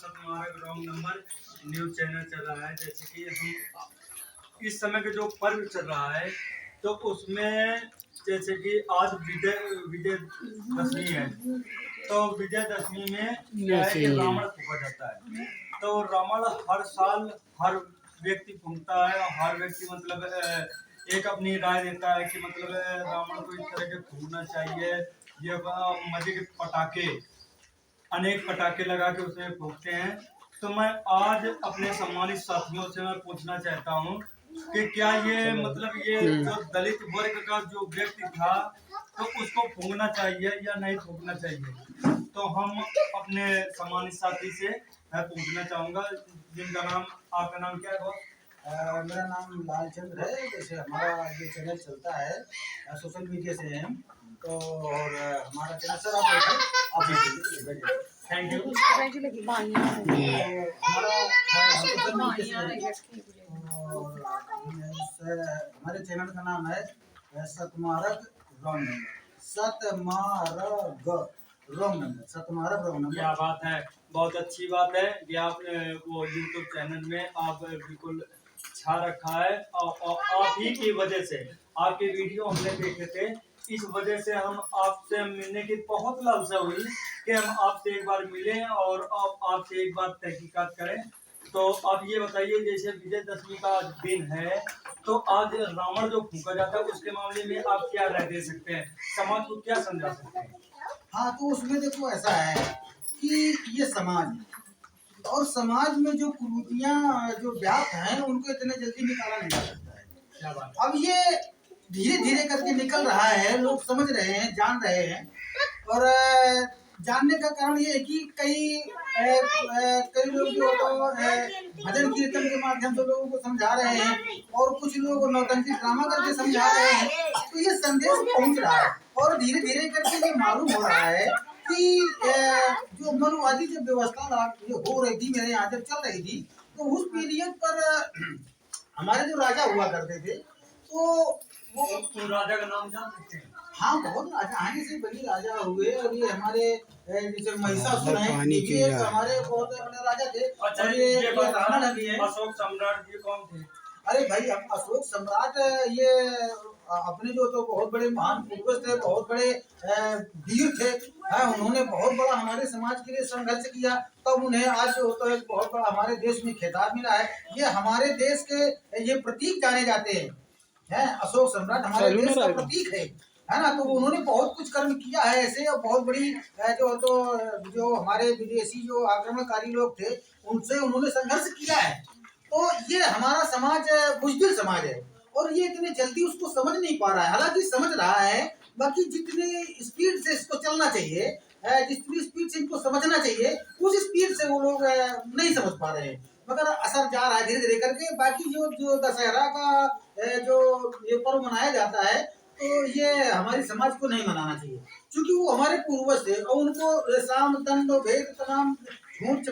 सतमार्ग wrong number news channel चल रहा है। जैसे कि हम इस समय के जो पर्व चल रहा है तो उसमें जैसे कि आज विजय विजय दशमी है। तो विजयदशमी में क्या है कि रावण फूंका जाता है। तो रावण हर साल हर व्यक्ति फूंकता है और हर व्यक्ति मतलब एक अपनी राय देता है कि मतलब रावण को इस तरह के फूंकना चाहिए। ये मजे के पटाखे अनेक पटाखे लगा के उसमें फूंकते हैं। तो मैं आज अपने सम्मानित साथियों से मैं पूछना चाहता हूँ कि क्या ये मतलब ये जो दलित वर्ग का जो व्यक्ति था तो उसको फूंकना चाहिए या नहीं फूंकना चाहिए। तो हम अपने सम्मानित साथी से मैं पूछना चाहूंगा जिनका नाम आपका नाम क्या है बॉस? मेरा नाम लालचंद्र है। जैसे हमारा जो चैनल चलता है सोशल मीडिया से है हम तो और हमारा चैनल सर आप थैंक यू। हमारे चैनल का नाम है Satmarg wrong number. Satmarg wrong number. क्या बात है, बहुत अच्छी बात है कि आप वो यूट्यूब चैनल में आप बिल्कुल छा रखा है और आप ही की वजह से आपके वीडियो हमने देखे थे। इस वजह से हम आपसे मिलने की बहुत लालसा हुई कि हम आपसे एक बार मिलें और आपसे एक बार तहकीकात करें। तो आप ये बताइए जैसे विजयदशमी का आज दिन है तो आज रावण जो फूंका जाता है उसके मामले में आप क्या राय दे सकते हैं, समाज को क्या समझा सकते हैं? हाँ तो उसमें देखो ऐसा है कि ये समाज है और समाज में जो कुरीतियां जो व्याप्त हैं उनको इतने जल्दी निकाला नहीं जा सकता है। क्या बात? अब ये धीरे धीरे करके निकल रहा है, लोग समझ रहे हैं, जान रहे हैं। और जानने का कारण ये है कि कई लोग जो तो भजन कीर्तन के माध्यम से लोगों को समझा रहे हैं और कुछ लोग नौटंकी ड्रामा करके समझा रहे हैं। तो ये संदेश पहुंच रहा है और धीरे धीरे करके ये मालूम हो रहा है कि जो मनुवादी जब व्यवस्था हो रही थी मेरे यहाँ जब चल रही थी तो उस पीरियड पर हमारे जो राजा हुआ करते थे तो वो राजा का नाम जान सकते हैं? हाँ बहुत राजा हैं, जैसे बड़ी राजा हुए और ये हमारे जैसे महिषासुर हैं, ये भी एक हमारे बहुत बड़े राजा थे। अच्छा, और ये रावण भी है। अशोक सम्राट जी कौन थे? अरे भाई अशोक सम्राट ये अपने जो तो बहुत बड़े महान पूर्वज थे, बहुत बड़े वीर थे। उन्होंने बहुत बड़ा हमारे समाज के लिए संघर्ष किया तब उन्हें आज जो होता है बहुत बड़ा हमारे देश में खिताब मिला है। ये हमारे देश के ये प्रतीक जाने जाते हैं। अशोक सम्राट हमारे देश का प्रतीक है ना। तो उन्होंने बहुत कुछ कर्म किया है ऐसे और बहुत बड़ी जो हमारे विदेशी जो आक्रमणकारी लोग थे उनसे उन्होंने संघर्ष किया है। तो ये हमारा समाज बुजदिल समाज है और ये इतने जल्दी उसको समझ नहीं पा रहा है। हालांकि समझ रहा है, बाकी जितनी स्पीड से इसको चलना चाहिए, जितनी स्पीड से इनको समझना चाहिए उस स्पीड से वो लोग नहीं समझ पा रहे हैं। मगर असर जा रहा है धीरे धीरे करके। बाकी जो दशहरा का जो ये पर्व मनाया जाता है तो ये हमारी समाज को नहीं मनाना चाहिए क्योंकि वो हमारे पूर्वज थे और उनको साम दंड भेद तमाम झूठ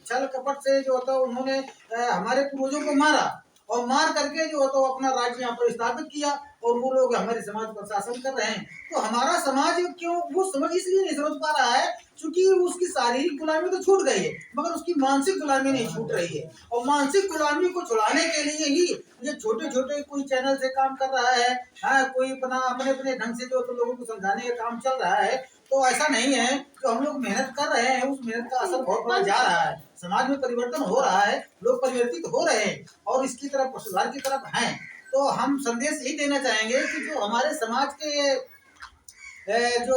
छल कपट से जो होता उन्होंने हमारे पूर्वजों को मारा और मार करके जो होता अपना राज्य यहाँ पर स्थापित किया और वो लोग हमारे समाज पर शासन कर रहे हैं। तो हमारा समाज क्यों वो समझ इसलिए नहीं समझ पा रहा है क्योंकि उसकी शारीरिक गुलामी तो छूट गई है मगर उसकी मानसिक गुलामी नहीं छूट रही है। और मानसिक गुलामी को छुड़ाने के लिए ही ये छोटे छोटे कोई चैनल से काम कर रहा है। कोई अपने अपने ढंग से जो तो लोगों को समझाने का काम चल रहा है। तो ऐसा नहीं है कि हम लोग मेहनत कर रहे हैं, उस मेहनत का असर बहुत बड़ा जा रहा है, समाज में परिवर्तन हो रहा है, लोग परिवर्तित हो रहे हैं और इसकी तरफ सुधार की तरफ हैं। तो हम संदेश यही देना चाहेंगे कि जो हमारे समाज के जो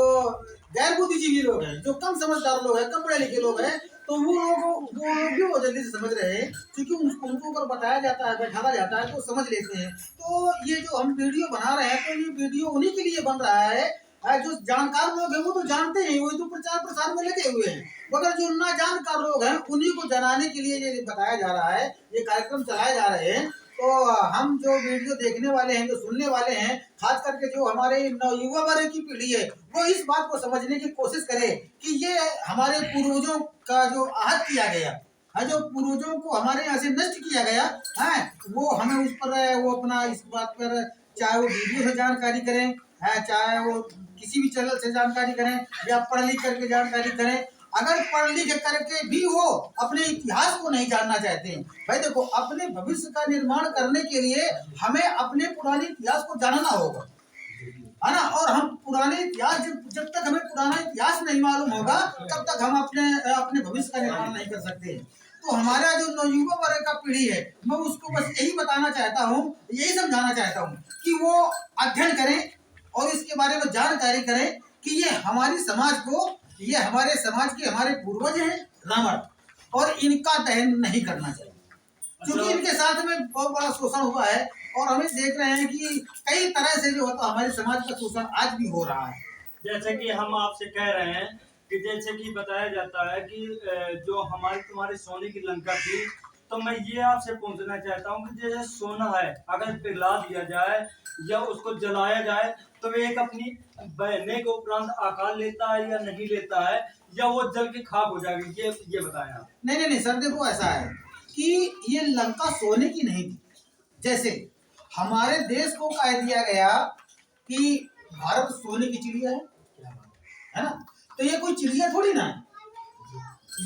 गैर बुद्धिजीवी लोग हैं, जो कम समझदार लोग हैं, कम पढ़े लिखे लोग हैं, तो वो लोग भी वो जल्दी से समझ रहे हैं क्योंकि उनको अगर बताया जाता है, बैठाया जाता है तो समझ लेते हैं। तो ये जो हम वीडियो बना रहे हैं तो ये वीडियो उन्हीं के लिए बन रहा है। जो जानकार लोग हैं वो तो जानते हैं, वही तो प्रचार प्रसार में लगे हुए हैं। मगर जो ना जानकार लोग हैं उन्हीं को जनाने के लिए ये बताया जा रहा है, ये कार्यक्रम चलाए जा रहे हैं। तो हम जो वीडियो देखने वाले हैं, जो सुनने वाले हैं, खास करके जो हमारे युवा वर्ग की पीढ़ी है वो इस बात को समझने की कोशिश करे कि ये हमारे पूर्वजों का जो आहत किया गया है, जो पूर्वजों को हमारे यहाँ से नष्ट किया गया है, वो हमें उस पर वो अपना इस बात पर चाहे वो वीडियो से जानकारी करें, चाहे वो किसी भी चैनल से जानकारी करें या पढ़ लिख करके जानकारी करें। अगर पढ़ लिख करके भी वो अपने इतिहास को नहीं जानना चाहते हैं। भाई देखो, अपने भविष्य का निर्माण करने के लिए हमें अपने पुराने इतिहास को जानना होगा, है ना। और हम पुराने इतिहास जब तक हमें पुराना इतिहास नहीं मालूम होगा तब तक हम अपने भविष्य का निर्माण नहीं कर सकते। तो हमारा जो नवयुवा वर्ग का पीढ़ी है, मैं उसको बस यही बताना चाहता हूँ, यही समझाना चाहता हूँ कि वो अध्ययन करें और इसके बारे में जानकारी करें कि ये हमारे समाज के हमारे पूर्वज हैं रावण, और इनका दहन नहीं करना चाहिए, क्योंकि इनके साथ में बहुत बड़ा शोषण हुआ है। और हमें देख रहे हैं कि कई तरह से जो होता हमारे समाज का शोषण आज भी हो रहा है। जैसे कि हम आपसे कह रहे हैं कि जैसे कि बताया जाता है कि जो हमारी तुम्हारी सोने की लंका थी, तो मैं ये आपसे पूछना चाहता हूँ कि जैसे सोना है, अगर पिघला दिया जाए या उसको जलाया जाए तो वे एक अपनी बहने के उपरांत आकार लेता है या नहीं लेता है, या वो जल के खाक हो जाएगी, ये बताएं आप। नहीं सर, देखो ऐसा है कि ये लंका सोने की नहीं थी। जैसे हमारे देश को कह दिया गया कि भारत सोने की चिड़िया है ना, तो ये कोई चिड़िया थोड़ी ना है।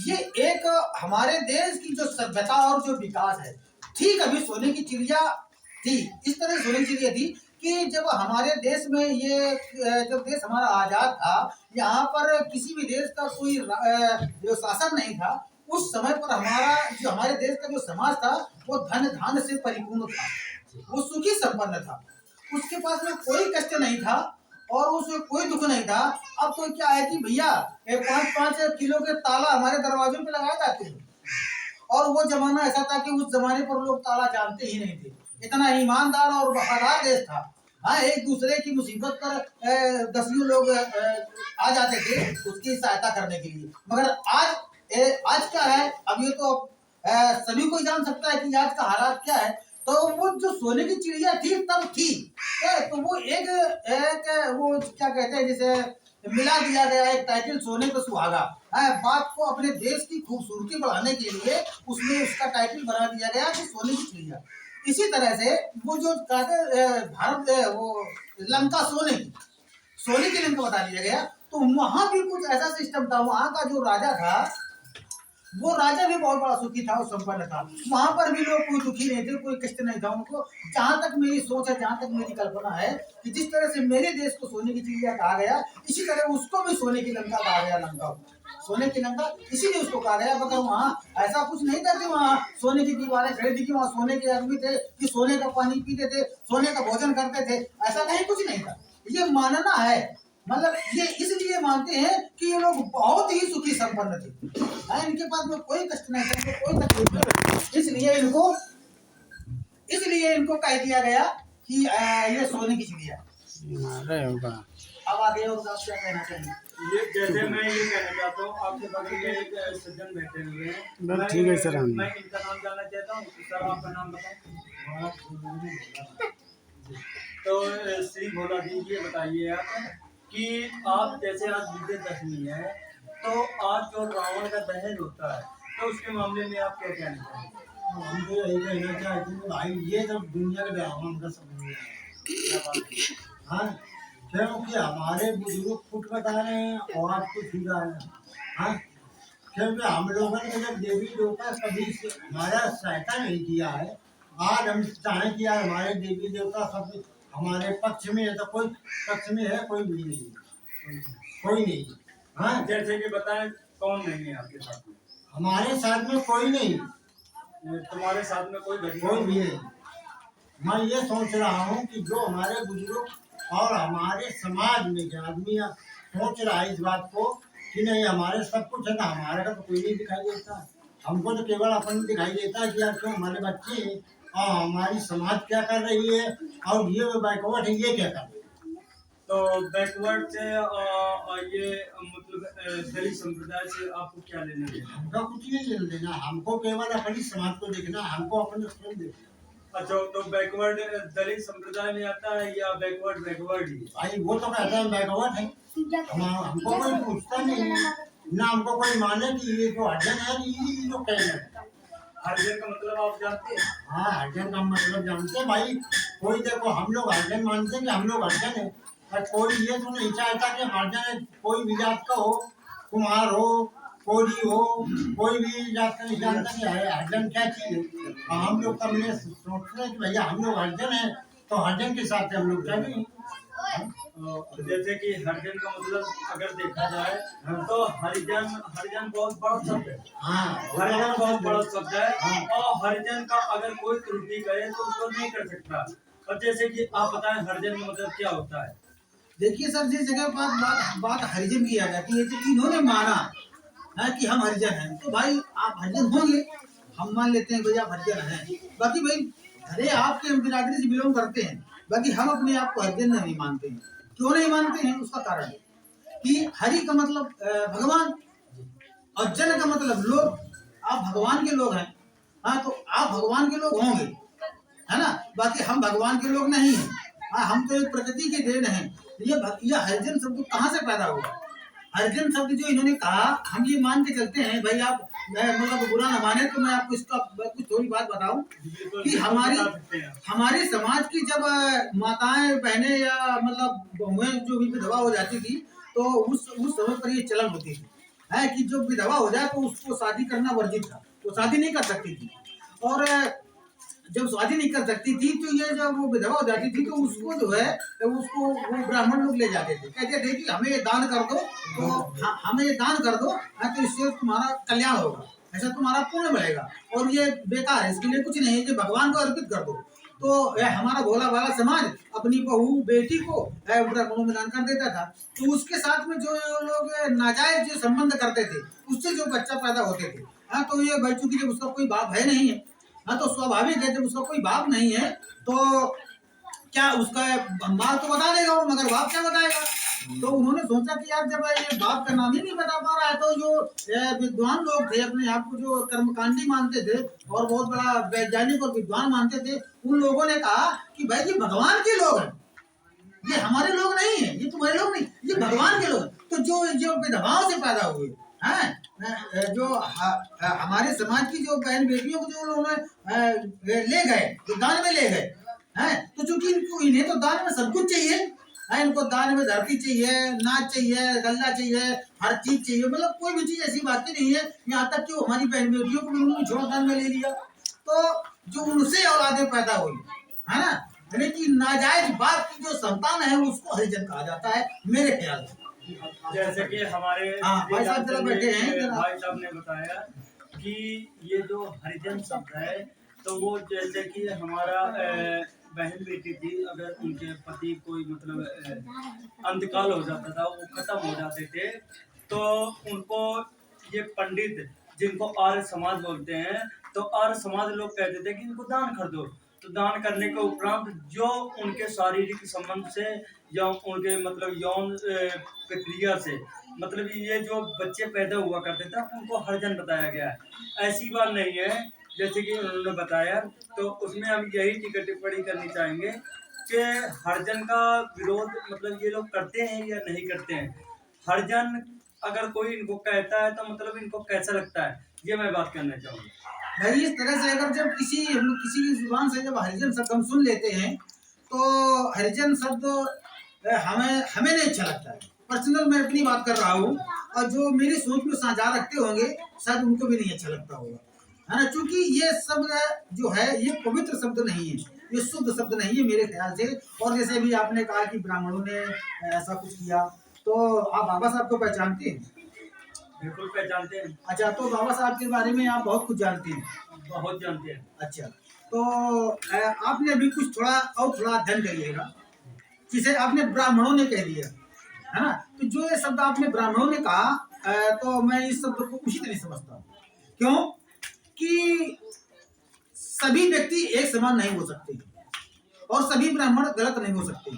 ये एक हमारे देश की जो सभ्यता और जो विकास है, ठीक अभी सोने की चिड़िया थी, इस तरह सोने की चिड़िया थी कि जब हमारे देश में जब देश हमारा आजाद था, यहाँ पर किसी भी देश का कोई जो शासन नहीं था, उस समय पर हमारे देश का जो समाज था वो धन धान्य से परिपूर्ण था, वो सुखी संपन्न था, उसके पास में कोई कष्ट नहीं था और उसमें कोई दुख नहीं था। अब तो क्या है कि भैया 5-5 किलो के ताला हमारे दरवाजों पे लगाए जाते हैं, और वो जमाना ऐसा था कि उस जमाने पर लोग ताला जानते ही नहीं थे, इतना ईमानदार और वफादार देश था। हाँ, एक दूसरे की मुसीबत पर 10 लोग आ जाते थे उसकी सहायता करने के लिए। मगर आज क्या है, अब ये तो सभी कोई जान सकता है कि आज का हालात क्या है। तो वो जो सोने की चिड़िया थी तब थी, तो वो एक वो क्या कहते हैं, जैसे मिला दिया गया एक टाइटल सोने पे सुहागा है, बात को अपने देश की खूबसूरती बढ़ाने के लिए उसमें उसका टाइटल बना दिया गया कि सोने की चिड़िया। इसी तरह से वो जो कहते भारत वो लंका सोने की लंका बता दिया गया। तो वहां भी कुछ ऐसा सिस्टम था, वहां का जो राजा था वो राजा भी बहुत बड़ा सुखी था और संपन्न था, वहां पर भी लोग कोई दुखी नहीं थे, कोई कष्ट नहीं था उनको। जहां तक मेरी सोच है, जहां तक मेरी कल्पना है कि जिस तरह से मेरे देश को सोने की चिड़िया कहा गया, इसी तरह उसको भी सोने की लंका कहा गया। लंका सोने की लंका इसीलिए उसको कहा गया, मगर वहाँ ऐसा कुछ नहीं था कि वहाँ सोने की दीवारें खड़ी थी कि वहाँ सोने के आदमी थे कि सोने का पानी पीते थे, सोने का भोजन करते थे, ऐसा कहीं कुछ नहीं था। ये मानना है, मतलब ये इसलिए मानते हैं कि ये लोग बहुत ही सुखी संपन्न थे, इनके पास में कोई कष्ट नहीं था, कोई तकलीफ नहीं, इसलिए इनको कह दिया गया कि ये सोने की चिड़िया। अब आगे और आप क्या कहना चाहेंगे? ये जैसे मैं ये कहना चाहता हूँ, आपके बगल में एक सज्जन बैठे हुए हैं, ठीक है सर, मैं इनका नाम जानना चाहता हूँ। सर आपका नाम बताएं। तो श्री भोला जी, ये बताइए आप कि आप जैसे आज विजयदशमी है, तो आज जो रावण का दहन होता है, तो उसके मामले में आप क्या कहना चाहेंगे? हम तो यही कहना चाहते हैं भाई, ये सब दुनिया का ड्रामा हमका समझ में हाँ, क्योंकि हमारे बुजुर्ग फुट बता रहे हैं और आपको छू रहा है। हाँ, क्योंकि हम लोगों ने जब देवी देवता कभी हमारा सहायता नहीं किया है, आज हम चाहें कि यार हमारे देवी देवता सब हमारे पक्ष में है, तो कोई पक्ष में है कोई भी नहीं, कोई नहीं। हाँ, जैसे कि बताएं कौन नहीं है आपके साथ में? हमारे साथ में कोई नहीं, तुम्हारे साथ में कोई कोई भी नहीं। मैं ये सोच रहा हूँ कि जो हमारे बुजुर्ग और हमारे समाज में जो आदमी सोच रहा है इस बात को कि नहीं हमारे सब कुछ है ना, हमारे का तो कोई नहीं दिखाई देता, हमको तो केवल अपन दिखाई देता है कि यार क्यों हमारे बच्चे हैं और हमारी समाज क्या कर रही है और ये बैकवर्ड है ये क्या कर रही है। तो बैकवर्ड से ये मतलब दलित संप्रदाय से आपको क्या लेना देना? हमको कुछ नहीं लेना देना, हमको केवल अपनी समाज को देखना, हमको अपने स्वयं देखना। अच्छा, तो बैकवर्ड दलित संप्रदाय में आता है या बैकवर्ड ही? भाई वो तो कहता है बैकवर्ड है, हमको कोई पूछता नहीं ना, हमको कोई माने कि ये जो हरिजन है ये जो कहना है। हरिजन का मतलब आप जानते हैं? हाँ, हरिजन का मतलब जानते हैं भाई। कोई देखो हम लोग हरिजन मानते हैं कि हम लोग हरिजन है, पर कोई ये तो नहीं चाहता कि हरिजन कोई भी जात का हो, कुमार हो, कोई हो, कोई भी जात का नहीं जानता कि हरिजन क्या चीज है। हम लोग कम्युनिस्ट सोचते हैं कि भैया हम लोग हरिजन है तो हरिजन के साथ हम लोग चलें। तो जैसे कि हरिजन का मतलब अगर देखा जाए तो हरिजन हरिजन बहुत बड़ा शब्द है। हाँ, हरिजन बहुत बड़ा शब्द है और हरिजन का अगर कोई त्रुटि करे तो उसको नहीं कर सकता। और जैसे कि आप बताएं हरिजन का मतलब क्या होता है। देखिए सर, जिस जगह बात हरिजन की आ जाती है तो इन्होंने माना है कि हम हरिजन हैं, तो भाई आप हरिजन होंगे, हम मान लेते हैं भाई आप हरिजन हैं। बाकी भाई अरे आपके बिरादरी से बिलोंग करते हैं, बाकी हम अपने आप को हरिजन नहीं मानते हैं। क्यों नहीं मानते हैं? उसका कारण है कि हरि का मतलब भगवान और जन का मतलब लोग। आप भगवान के लोग हैं, हाँ, तो आप भगवान के लोग होंगे, है ना। बाकी हम भगवान के लोग नहीं हैं। हाँ, हम तो एक प्रकृति के देन हैं। ये हरिजन शब्द कहाँ से पैदा हुआ? हरिजन शब्द जो इन्होंने कहा, हम ये मान के चलते हैं भाई, आप मतलब बुरा न माने तो मैं आपको इसका कुछ थोड़ी बात बताऊं कि हमारे समाज की जब माताएं बहनें या मतलब बहुएं जो भी विधवा हो जाती थी, तो उस समय पर ये चलन होती थी है कि जो विधवा हो जाए तो उसको शादी करना वर्जित था, वो शादी नहीं कर सकती थी। और जब शादी नहीं कर सकती थी तो ये जब वो विधवा हो जाती थी तो उसको जो है उसको वो ब्राह्मण लोग ले जाते थे, कहते थे कि हमें ये दान कर दो, तो हमें ये दान कर दो, तो इससे तुम्हारा कल्याण होगा, ऐसा तुम्हारा पुण्य बढ़ेगा, और ये बेकार है, इसके लिए कुछ नहीं है, ये भगवान को अर्पित कर दो। तो हमारा भोला भाला समाज अपनी बहू बेटी को ब्राह्मणों में दान कर देता था। तो उसके साथ में जो लोग नाजायज जो संबंध करते थे उससे जो बच्चा पैदा होते थे, हाँ, तो ये भाई चूंकि जब उसका कोई बाप है नहीं है, हाँ, तो स्वाभाविक है जब उसका कोई बाप नहीं है तो क्या उसका माँ तो बता देगा वो, मगर बाप क्या बताएगा। तो उन्होंने सोचा कि यार जब ये बाप का नाम ही नहीं बता पा रहा है तो जो विद्वान लोग थे, अपने आप को जो कर्मकांडी मानते थे और बहुत बड़ा वैज्ञानिक और विद्वान मानते थे, उन लोगों ने कहा कि भाई ये भगवान के लोग हैं, ये हमारे लोग नहीं है, ये तुम्हारे लोग नहीं, ये भगवान के लोग। तो जो जो विधवाओं से पैदा हुए हैं, जो हमारे समाज की जो बहन बेटियों को जो उन्होंने ले गए, जो दान में ले गए हैं, तो चूंकि इन्हें तो दान में सब कुछ चाहिए है, इनको दान में धरती चाहिए, नाच चाहिए, गल्ला चाहिए, हर चीज चाहिए, मतलब कोई भी चीज ऐसी बात नहीं है। यहाँ तक कि हमारी बहन बेटियों को भी उन्होंने छोड़ दान में ले लिया। तो जो उनसे औलादें पैदा हुई है ना, यानी कि नाजायज बाप की जो संतान है उसको हरिजन कहा जाता है मेरे ख्याल से। जैसे कि हमारे भाई साहब जरा बैठे हैं, भाई साहब ने बताया कि ये जो हरिजन शब्द है तो वो जैसे कि हमारा बहन बेटी थी, अगर उनके पति कोई मतलब अंतकाल हो जाता था, वो खत्म हो जाते थे, तो उनको ये पंडित जिनको आर्य समाज बोलते हैं, तो आर्य समाज लोग कहते थे कि इनको दान कर दो। तो दान करने के उपरांत जो उनके शारीरिक संबंध से या उनके मतलब यौन प्रक्रिया से मतलब ये जो बच्चे पैदा हुआ करते थे उनको हरिजन बताया गया है। ऐसी बात नहीं है जैसे कि उन्होंने बताया। तो उसमें हम यही टिप्पणी करनी चाहेंगे कि हरिजन का विरोध मतलब ये लोग करते हैं या नहीं करते हैं। हरिजन अगर कोई इनको कहता है तो मतलब इनको कैसा लगता है, ये मैं बात करना चाहूँगा। भाई इस तरह से अगर जब किसी की जुबान से जब हरिजन शब्द हम सुन लेते हैं तो हरिजन शब्द हमें नहीं अच्छा लगता है। पर्सनल मैं अपनी बात कर रहा हूँ, और जो मेरी सोच में साझा रखते होंगे शायद उनको भी नहीं अच्छा लगता होगा, है ना। क्योंकि ये शब्द जो है ये पवित्र शब्द नहीं है, ये शुद्ध शब्द नहीं है मेरे ख्याल से। और जैसे भी आपने कहा कि ब्राह्मणों ने ऐसा कुछ किया, तो आप बाबा साहब को पहचानते हैं? बिल्कुल पहचानते हैं। अच्छा, तो बाबा साहब के बारे में आप बहुत कुछ जानते हैं? बहुत जानते हैं। अच्छा, तो आपने अभी कुछ थोड़ा अध्ययन करिएगा, जिसे आपने ब्राह्मणों ने कह दिया, है ना। तो जो ये शब्द आपने ब्राह्मणों ने कहा, तो मैं इस शब्द को उसी तरह समझता हूँ। क्यों कि सभी व्यक्ति एक समान नहीं हो सकते और सभी ब्राह्मण गलत नहीं हो सकते।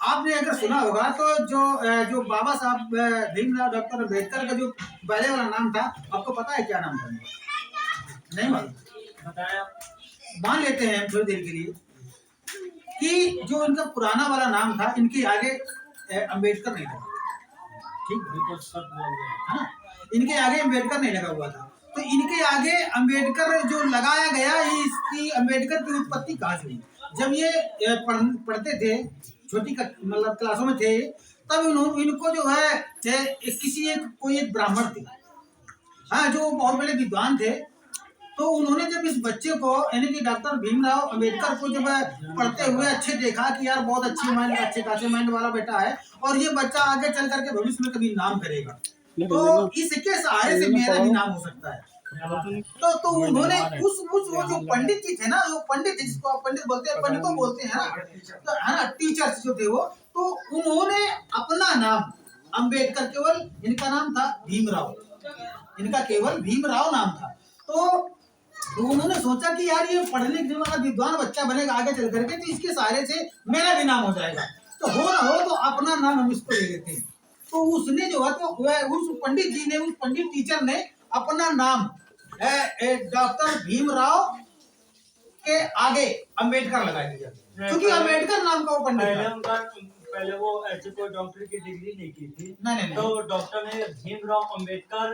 आपने अगर सुना होगा तो जो बाबा साहब भीमराव डॉक्टर अम्बेडकर का जो पहले वाला नाम था, आपको पता है क्या नाम था? नहीं मालूम? बताया। मान लेते हैं थोड़ी देर के लिए कि जो इनका पुराना वाला नाम था, इनके आगे अम्बेडकर नहीं था। ठीक, बिल्कुल सच बोल रहे हैं, है ना। इनके आगे अम्बेडकर नहीं लगा हुआ था, तो इनके आगे अम्बेडकर जो लगाया गया, इसकी अम्बेडकर की उत्पत्ति कहाँ से हुई? जब ये पढ़ते थे, छोटी मतलब क्लासों में थे, तब इनको जो है कोई एक ब्राह्मण थे, हाँ, जो बहुत बड़े विद्वान थे, तो उन्होंने जब इस बच्चे को यानी कि डॉक्टर भीमराव अंबेडकर को जब पढ़ते हुए अच्छे देखा कि यार बहुत अच्छे खासे माइंड वाला बेटा है और ये बच्चा आगे चल करके भविष्य में कभी नाम करेगा, तो इसके सहारे से मेरा भी नाम हो सकता है। तो उन्होंने उस वो जो पंडित जी थे ना, जो पंडित जिसको आप पंडित बोलते हैं, पंडितों बोलते हैं ना, तो है ना, टीचर्स जो थे वो, तो उन्होंने अपना नाम अंबेडकर, केवल इनका नाम था भीमराव, इनका केवल भीमराव नाम था। तो उन्होंने सोचा कि यार ये पढ़ने लिखने वाला विद्वान बच्चा बनेगा आगे चल करके, तो इसके सहारे से मेरा भी नाम हो जाएगा, तो हो ना हो तो अपना नाम हम इसको ले लेते हैं। तो उसने जो है तो उस पंडित जी ने, उस पंडित टीचर ने अपना नाम डॉक्टर भीमराव के आगे अंबेडकर लगा दिया, क्योंकि अंबेडकर नाम का वो पंडित था। पहले वो ऐसे कोई डॉक्टर की डिग्री नहीं की थी, नहीं। तो डॉक्टर ने भीमराव अंबेडकर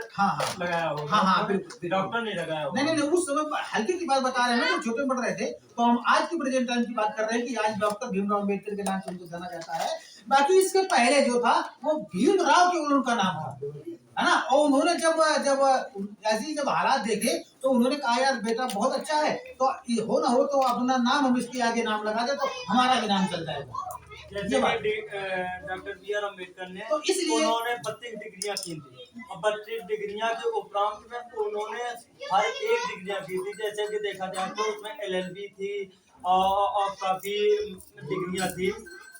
लगाया होगा। हाँ, बिल्कुल डॉक्टर नहीं लगाया होगा। नहीं, उस समय हल्के की बात बता रहे हैं ना, तो छोटे पढ़ रहे थे, तो हम आज की प्रेजेंट टाइम की बात कर रहे हैं कि आज डॉक्टर भीमराव अंबेडकर के नाम से उनको जाना जाता है। बाकी इसके पहले जो था वो भीमराव केवल उनका नाम था, है ना। और उन्होंने जब ऐसी जब हालात देखे तो उन्होंने कहा यार बेटा बहुत अच्छा है, तो हो ना हो तो अपना नाम हम इसके आगे नाम लगा दे, तो हमारा भी नाम चल जाएगा। जैसे डॉक्टर बी आर अम्बेडकर ने, तो इसलिए उन्होंने 32 डिग्रियां की थी, और 32 डिग्रियां के उपरांत में उन्होंने हर एक डिग्रियां की थी। जैसे कि देखा जाए तो उसमें LLB थी और काफी डिग्रियां थी,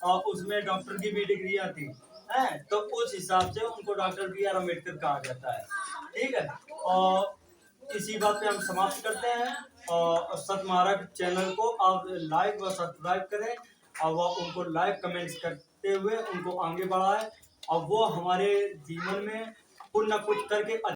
और उसमें डॉक्टर की भी डिग्रियां थी, है। तो उस हिसाब से उनको डॉक्टर बी आर अम्बेडकर कहा जाता है, ठीक है। और इसी बात पे हम समाप्त करते हैं, और सतमार्ग चैनल को आप लाइक व सब्सक्राइब करें, और वो उनको लाइक कमेंट्स करते हुए उनको आगे बढ़ाएं, और वो हमारे जीवन में कुछ न कुछ करके